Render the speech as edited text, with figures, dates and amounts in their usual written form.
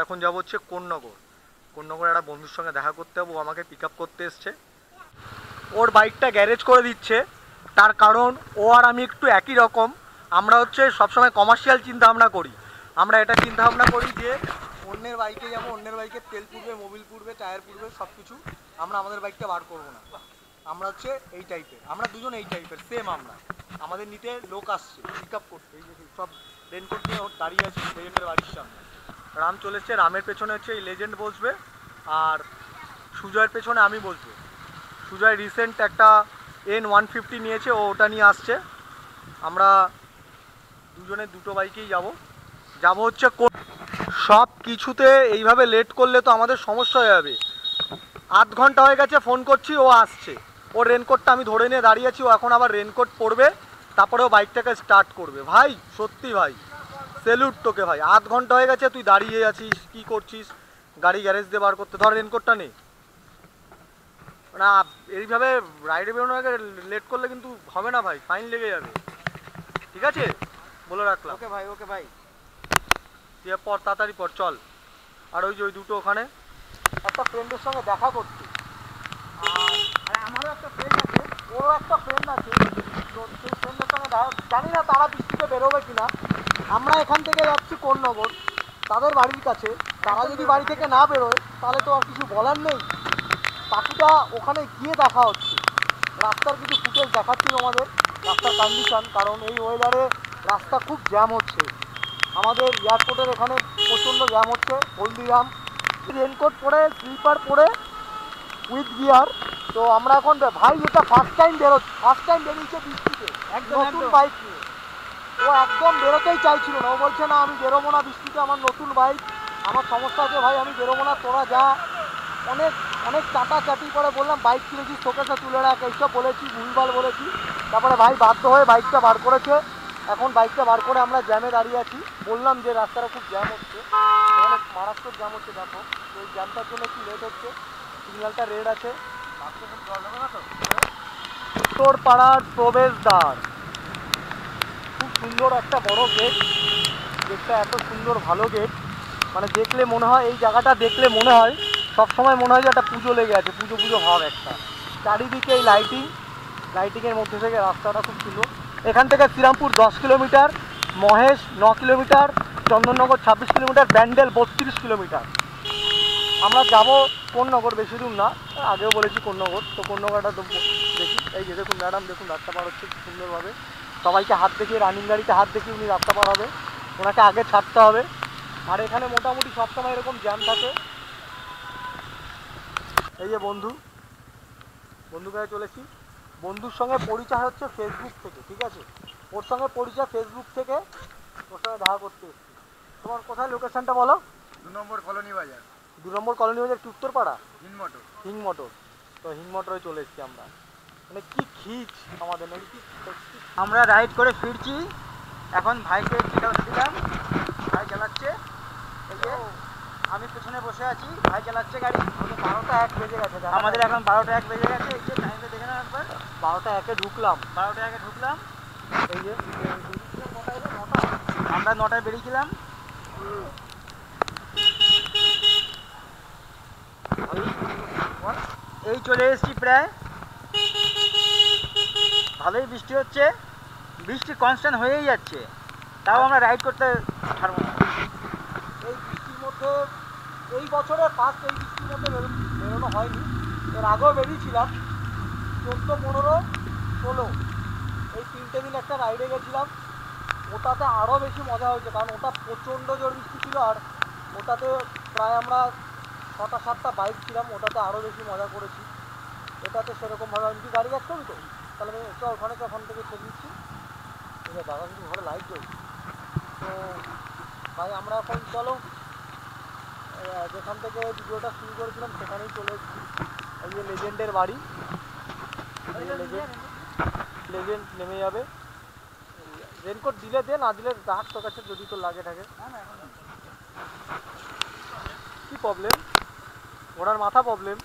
এখন যাবো হচ্ছে কোন্নগর। কোন্নগর একটা বন্ধুর সঙ্গে দেখা করতে যাবো, ও আমাকে পিক আপ করতে এসছে। ওর বাইকটা গ্যারেজ করে দিচ্ছে, তার কারণ ও আর আমি একটু একই রকম। আমরা হচ্ছে সবসময় কমার্শিয়াল চিন্তাভাবনা করি। আমরা এটা চিন্তাভাবনা করি যে অন্যের বাইকে যাবো, অন্যের বাইকে তেল পুড়বে, মোবিল পুড়বে, টায়ার পুড়বে, সব কিছু। আমরা আমাদের বাইকটা বার করবো না। আমরা হচ্ছে এই টাইপের, আমরা দুজন এই টাইপের সেম। আমরা আমাদের নিতে লোক আসছে পিক আপ করতে, এই যে সব রেনকোট নিয়ে ওর দাঁড়িয়ে আছে লেজেন্ডের বাড়ির সামনে। রাম চলে এসছে, রামের পেছনে হচ্ছে এই লেজেন্ড বসবে, আর সুজয়ের পেছনে আমি বসবো। সুজয় রিসেন্ট একটা N150 নিয়েছে, ও ওটা নিয়ে আসছে। আমরা দুজনে দুটো বাইকেই যাব হচ্ছে। সব কিছুতে এইভাবে লেট করলে তো আমাদের সমস্যা হয়ে যাবে। আধ ঘন্টা হয়ে গেছে, ফোন করছি, ও আসছে। ওর রেনকোটটা আমি ধরে নিয়ে দাঁড়িয়ে আছি, ও এখন আবার রেনকোট পরবে, তারপরে ও বাইকটাকে স্টার্ট করবে। ভাই সত্যি ভাই, সেলুট তোকে ভাই। আধ ঘন্টা হয়ে গেছে তুই দাঁড়িয়ে আছিস, কি করছিস? গাড়ি গ্যারেজ দিয়ে বার করতে, ধর রেনকোটটা নেই না। এইভাবে রাইডে বেরোনোর আগে লেট করলে কিন্তু হবে না ভাই, ফাইন লেগে যাবে। ঠিক আছে, বলে রাখলাম। ওকে ভাই, ওকে ভাই। তুই পর, তাড়াতাড়ি পর, চল। আর ওই যে ওই দুটো ওখানে একটা ফ্রেন্ডের সঙ্গে দেখা করতে। আর আমারও একটা ফ্রেন্ড আছে, ওরও একটা ফ্রেন্ড আছে। তো সেই ফ্রেন্ডের সঙ্গে দেখা, জানি না তারা বৃষ্টিতে বেরোবে কিনা। আমরা এখান থেকে যাচ্ছি কোন্নগর, তাদের বাড়ির কাছে। তারা যদি বাড়ি থেকে না বেরোয় তাহলে তো আর কিছু বলার নেই। বাকিটা ওখানে গিয়ে দেখা হচ্ছে। রাস্তার কিছু ফুটেজ দেখাচ্ছিল আমাদের, রাস্তার কন্ডিশন, কারণ এই ওয়েদারে রাস্তা খুব জ্যাম হচ্ছে। আমাদের এয়ারপোর্টের এখানে প্রচণ্ড জ্যাম হচ্ছে। হলদিরাম রেনকোট পরে, স্লিপার পরে, উইথ গিয়ার। তো আমরা এখন ভাই এটা ফার্স্ট টাইম বেরিয়েছে বৃষ্টিতে, নতুন বাইক নিয়ে। ও একদম বেরোতেই চাইছিল না, ও বলছে না আমি বেরোবো না বৃষ্টিতে, আমার নতুন বাইক, আমার সমস্যা আছে ভাই, আমি বেরোবো না, তোরা যা। অনেক অনেক চাটাচাটি করে বললাম বাইক কিনেছিস শোকেসে তুলে রাখ, এইসব বলেছি, ভুলভাল বলেছি। তারপরে ভাই বাধ্য হয়ে বাইকটা বার করেছে। এখন বাইকটা বার করে আমরা জ্যামে দাঁড়িয়ে আছি। বললাম যে রাস্তাটা খুব জ্যাম হচ্ছে, অনেক মারাত্মক জ্যাম হচ্ছে। দেখো তো এই জ্যামটার জন্য একটু লেট হচ্ছে, সিগন্যালটা রেড আছে। উত্তর পাড়ার প্রবেশদ্বার, খুব সুন্দর একটা বড় গেট। গেটটা এত সুন্দর, ভালো গেট, মানে দেখলে মনে হয়, এই জায়গাটা দেখলে মনে হয় সবসময় মনে হয় যে একটা পুজো লেগে আছে, পুজো পুজো ভাব একটা। চারিদিকে এই লাইটিংয়ের মধ্যে থেকে রাস্তাটা খুব সুন্দর। এখান থেকে Srirampur 10 kilometre, Mahesh 9 kilometre, Chandannagar 26 kilometre, Bandel 32 kilometre. আমরা যাব কোন্নগর, বেশি দূর না, আগেও বলেছি কোন্নগর। তো কোন্নগরটা দেখি। এই যে দেখুন ম্যাডাম, দেখুন রাস্তা পার হচ্ছে খুব সুন্দরভাবে। সবাইকে হাত দেখিয়ে, রানিং গাড়িতে হাত দেখিয়ে উনি রাস্তা পার হবে, ওনাকে আগে ছাড়তে হবে। আর এখানে মোটামুটি সবসময় এরকম জ্যাম থাকে। এই যে বন্ধু কাছে চলেছি। বন্ধুর সঙ্গে পরিচয় হচ্ছে ফেসবুক থেকে, ঠিক আছে? ওর সঙ্গে পরিচয় ফেসবুক থেকে, ওর সঙ্গে দেখা করতে এসেছি। তোমার কোথায় লোকেশনটা বলো? 2 নম্বর কলোনি বাজার। 2 নম্বর কলোনি বাজার কি উত্তরপাড়া? হিং মোটর। তো হিং মোটরে চলে এসেছি আমরা। মানে কি খিচ আমাদের, নাকি কি? আমরা রাইড করে ফিরছি, এখন ভাইকে দিলাম, ভাই চালাচ্ছে। এই যে আমি পেছনে বসে আছি, ভাই চালাচ্ছে গাড়ি। 12টা 1 বেজে গেছে। আমাদের এখন 12টা 1 বেজে গেছে। এই যে টাইমটা দেখে নাও একবার। 12টা 1-এ ঢুকলাম। 12টা 1-এ ঢুকলাম। এই যে আমরা 9টায় বেরিয়েছিলাম। এই চলে এসেছি প্রায়। ভালোই বৃষ্টি হচ্ছে, বৃষ্টি কনস্ট্যান্ট হয়েই যাচ্ছে, তাও আমরা রাইড করতে ছাড়বো না। এই বৃষ্টির মধ্যে, এই বছরের ফার্স্ট এই বৃষ্টির মধ্যে বেরোনো হয়নি। এর আগেও বেরিয়েছিলাম 14, 15, 16, এই 3টে দিন একটা রাইডে গেছিলাম। ওটাতে আরও বেশি মজা হয়েছে, কারণ ওটা প্রচণ্ড জোর বৃষ্টি ছিল। আর ওটাতে প্রায় আমরা 6টা 7টা বাইক ছিলাম, ওটাতে আরও বেশি মজা করেছি। এটাতে সেরকমভাবে আমি কি গাড়ি যাচ্ছ তো, তাহলে আমি ওখানে ওখান থেকে ছেড়ে দিচ্ছি। ঠিক আছে, দাদা কিন্তু ঘরে লাইট জ্বলছে। তো ভাই আমরা এখন চলো, যেখান থেকে ভিডিওটা শুরু করেছিলাম সেখানেই চলে এসেছি। এই যে লেজেন্ডের বাড়ি, লেজেন্ড নেমে যাবে। রেনকোট দিলে দে, না দিলে রাখ তোর কাছে, যদি তোর লাগে থাকে। কি প্রবলেম? ওনার মাথা প্রবলেম।